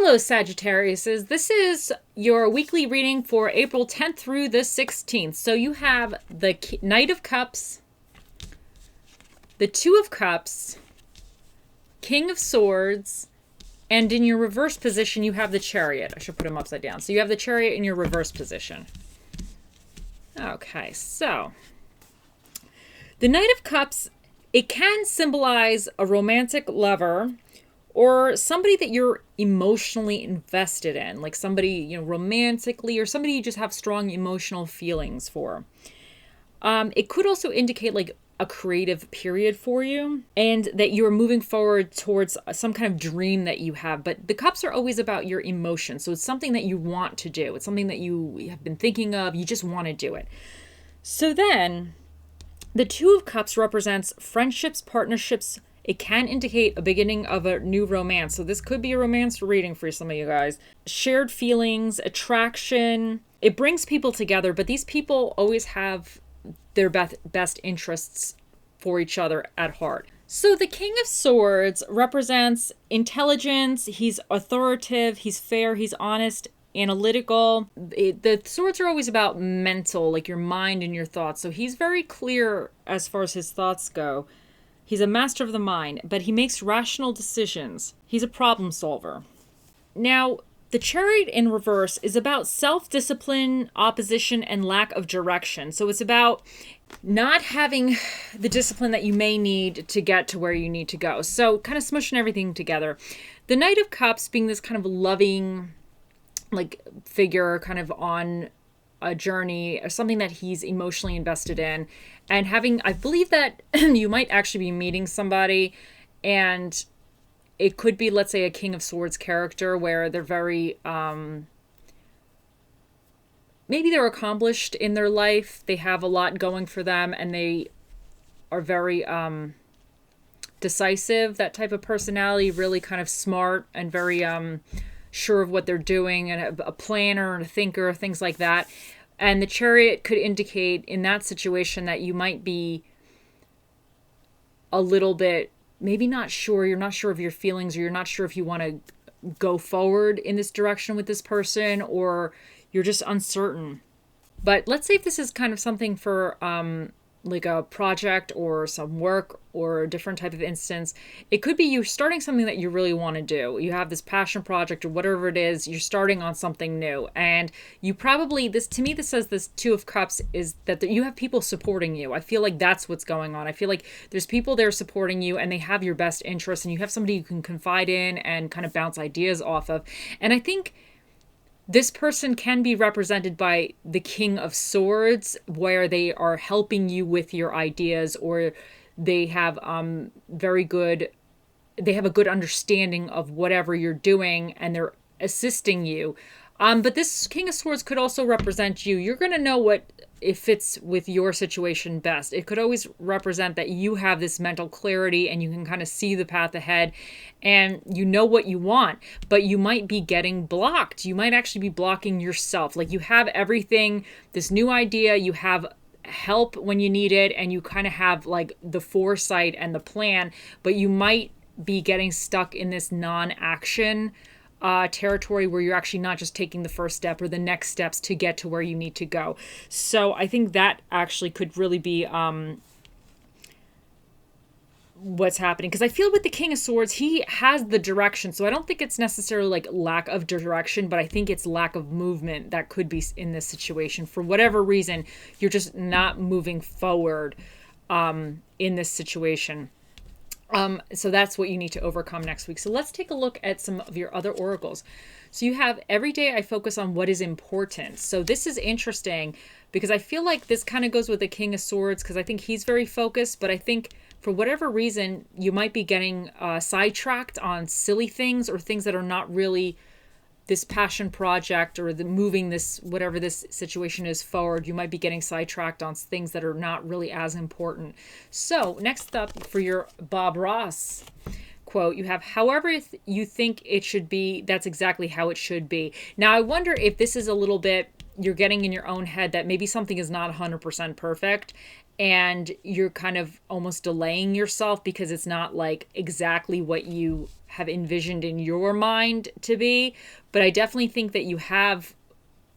Hello, Sagittariuses. This is your weekly reading for April 10th through the 16th. So you have the Knight of Cups, the Two of Cups, King of Swords, and in your reverse position, you have the Chariot. I should put them upside down. So you have the Chariot in your reverse position. Okay, so the Knight of Cups, it can symbolize a romantic lover or somebody that you're emotionally invested in, like somebody, romantically, or somebody you just have strong emotional feelings for. It could also indicate like a creative period for you and that you're moving forward towards some kind of dream that you have. But the cups are always about your emotions. So it's something that you want to do. It's something that you have been thinking of. You just want to do it. So then the Two of Cups represents friendships, partnerships. It can indicate a beginning of a new romance. So this could be a romance reading for some of you guys. Shared feelings, attraction. It brings people together, but these people always have their best interests for each other at heart. So the King of Swords represents intelligence. He's authoritative. He's fair. He's honest, analytical. The swords are always about mental, like your mind and your thoughts. So he's very clear as far as his thoughts go. He's a master of the mind, but he makes rational decisions. He's a problem solver. Now, the Chariot in reverse is about self-discipline, opposition, and lack of direction. So it's about not having the discipline that you may need to get to where you need to go. So kind of smushing everything together. The Knight of Cups being this kind of loving, like, figure kind of on a journey or something that he's emotionally invested in, and having, I believe that you might actually be meeting somebody, and it could be, let's say, a King of Swords character where they're very maybe they're accomplished in their life, they have a lot going for them, and they are very decisive, that type of personality, really kind of smart and very sure of what they're doing, and a planner and a thinker, things like that. And the Chariot could indicate in that situation that you might be a little bit, maybe not sure. You're not sure of your feelings, or you're not sure if you want to go forward in this direction with this person, or you're just uncertain. But let's say if this is kind of something for like a project or some work or a different type of instance, it could be you're starting something that you really want to do. You have this passion project or whatever it is, you're starting on something new. And you probably, this says this Two of Cups is that you have people supporting you. I feel like that's what's going on. I feel like there's people there supporting you and they have your best interests, and you have somebody you can confide in and kind of bounce ideas off of. And I think this person can be represented by the King of Swords, where they are helping you with your ideas, or they have a good understanding of whatever you're doing, and they're assisting you. But this King of Swords could also represent you. You're going to know what it fits with your situation best. It could always represent that you have this mental clarity and you can kind of see the path ahead and you know what you want, but you might be getting blocked. You might actually be blocking yourself. Like you have everything, this new idea, you have help when you need it, and you kind of have like the foresight and the plan, but you might be getting stuck in this non-action territory where you're actually not just taking the first step or the next steps to get to where you need to go. So I think that actually could really be what's happening, because I feel with the King of Swords, he has the direction. So I don't think it's necessarily like lack of direction, but I think it's lack of movement that could be in this situation. For whatever reason, you're just not moving forward in this situation. So that's what you need to overcome next week. So let's take a look at some of your other oracles. So you have every day I focus on what is important. So this is interesting because I feel like this kind of goes with the King of Swords, because I think he's very focused, but I think for whatever reason, you might be getting sidetracked on silly things or things that are not really this passion project or moving this, whatever this situation is, forward. You might be getting sidetracked on things that are not really as important. So next up for your Bob Ross quote, you have, however you think it should be, that's exactly how it should be. Now I wonder if this is a little bit you're getting in your own head that maybe something is not 100% perfect, and you're kind of almost delaying yourself because it's not like exactly what you have envisioned in your mind to be. But I definitely think that you have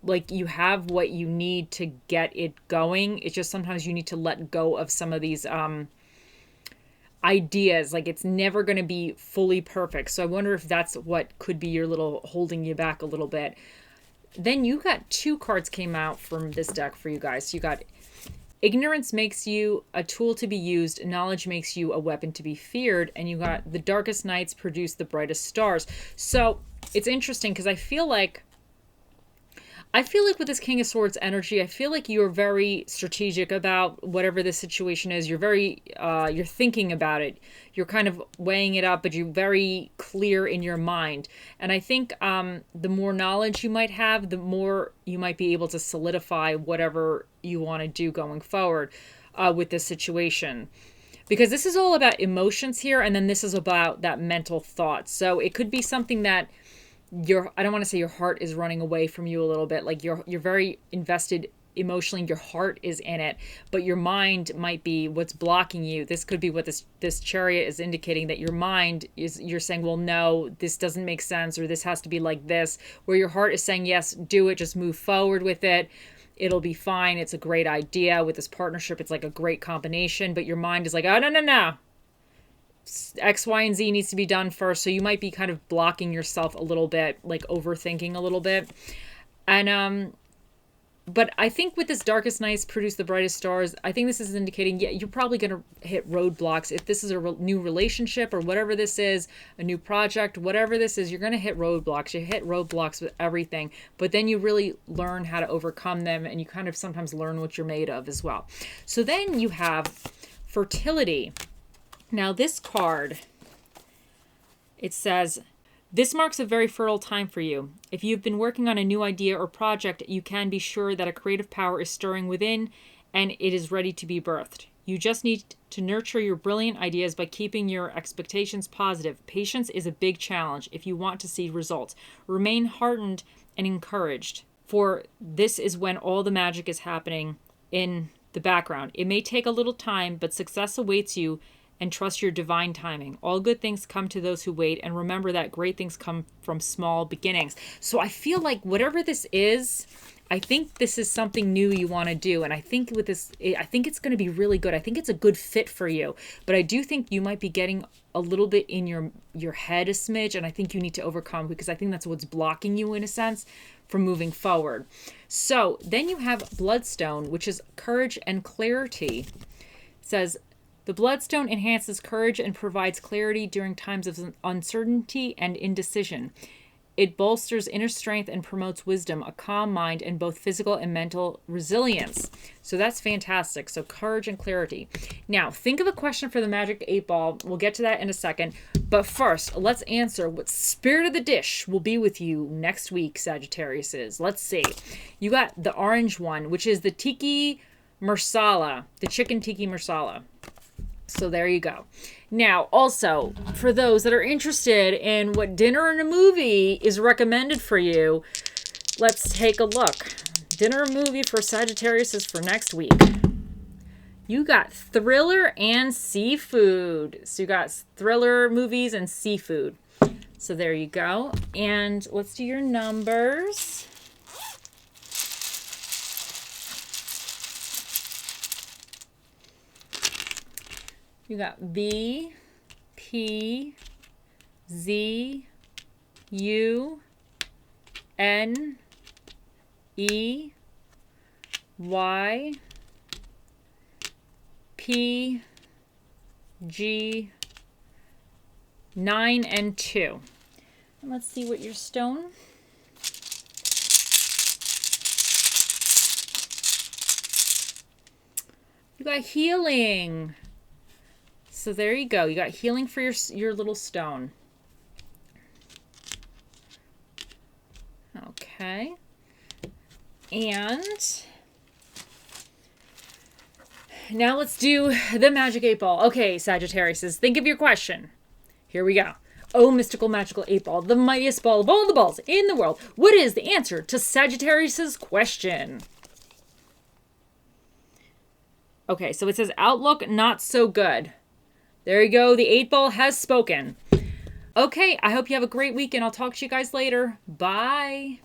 what you need to get it going. It's just sometimes you need to let go of some of these ideas. Like, it's never going to be fully perfect. So I wonder if that's what could be your little holding you back a little bit. Then you got 2 cards came out from this deck for you guys. So you got ignorance makes you a tool to be used. Knowledge makes you a weapon to be feared. And you got the darkest nights produce the brightest stars. So it's interesting because I feel like with this King of Swords energy, I feel like you're very strategic about whatever the situation is. You're very, you're thinking about it. You're kind of weighing it up, but you're very clear in your mind. And I think the more knowledge you might have, the more you might be able to solidify whatever you want to do going forward with this situation. Because this is all about emotions here, and then this is about that mental thought. So it could be something that I don't want to say your heart is running away from you a little bit. Like, you're very invested emotionally, your heart is in it, but your mind might be what's blocking you. This could be what this Chariot is indicating, that your mind is, you're saying, well, no, this doesn't make sense, or this has to be like this, where your heart is saying, yes, do it, just move forward with it. It'll be fine. It's a great idea with this partnership. It's like a great combination, but your mind is like, oh, no. X, Y, and Z needs to be done first. So you might be kind of blocking yourself a little bit, like overthinking a little bit. And, but I think with this darkest nights produce the brightest stars, I think this is indicating, yeah, you're probably going to hit roadblocks. If this is a new relationship or whatever this is, a new project, whatever this is, you're going to hit roadblocks. You hit roadblocks with everything, but then you really learn how to overcome them, and you kind of sometimes learn what you're made of as well. So then you have fertility. Now this card, it says, this marks a very fertile time for you. If you've been working on a new idea or project, you can be sure that a creative power is stirring within and it is ready to be birthed. You just need to nurture your brilliant ideas by keeping your expectations positive. Patience is a big challenge if you want to see results. Remain heartened and encouraged, for this is when all the magic is happening in the background. It may take a little time, but success awaits you, and trust your divine timing. All good things come to those who wait, and remember that great things come from small beginnings. So I feel like whatever this is, I think this is something new you want to do. And I think with this, I think it's going to be really good. I think it's a good fit for you. But I do think you might be getting a little bit in your head a smidge, and I think you need to overcome, because I think that's what's blocking you in a sense from moving forward. So then you have Bloodstone, which is courage and clarity. It says, the Bloodstone enhances courage and provides clarity during times of uncertainty and indecision. It bolsters inner strength and promotes wisdom, a calm mind, and both physical and mental resilience. So that's fantastic. So courage and clarity. Now, think of a question for the Magic 8 Ball. We'll get to that in a second. But first, let's answer what spirit of the dish will be with you next week, Sagittarius is. Let's see. You got the orange one, which is the Tiki Marsala, the chicken Tiki Marsala. So there you go. Now, also, for those that are interested in what dinner and a movie is recommended for you, let's take a look. Dinner and movie for Sagittarius is for next week. You got thriller and seafood. So you got thriller movies and seafood. So there you go. And let's do your numbers. You got V, P, Z, U, N, E, Y, P, G, 9, and 2. And let's see what your stone. You got healing. So there you go. You got healing for your little stone. Okay. And now let's do the Magic 8 Ball. Okay, Sagittarius, think of your question. Here we go. Oh, mystical, magical 8-ball, the mightiest ball of all the balls in the world. What is the answer to Sagittarius's question? Okay, so it says outlook not so good. There you go. The 8-ball has spoken. Okay, I hope you have a great week, and I'll talk to you guys later. Bye.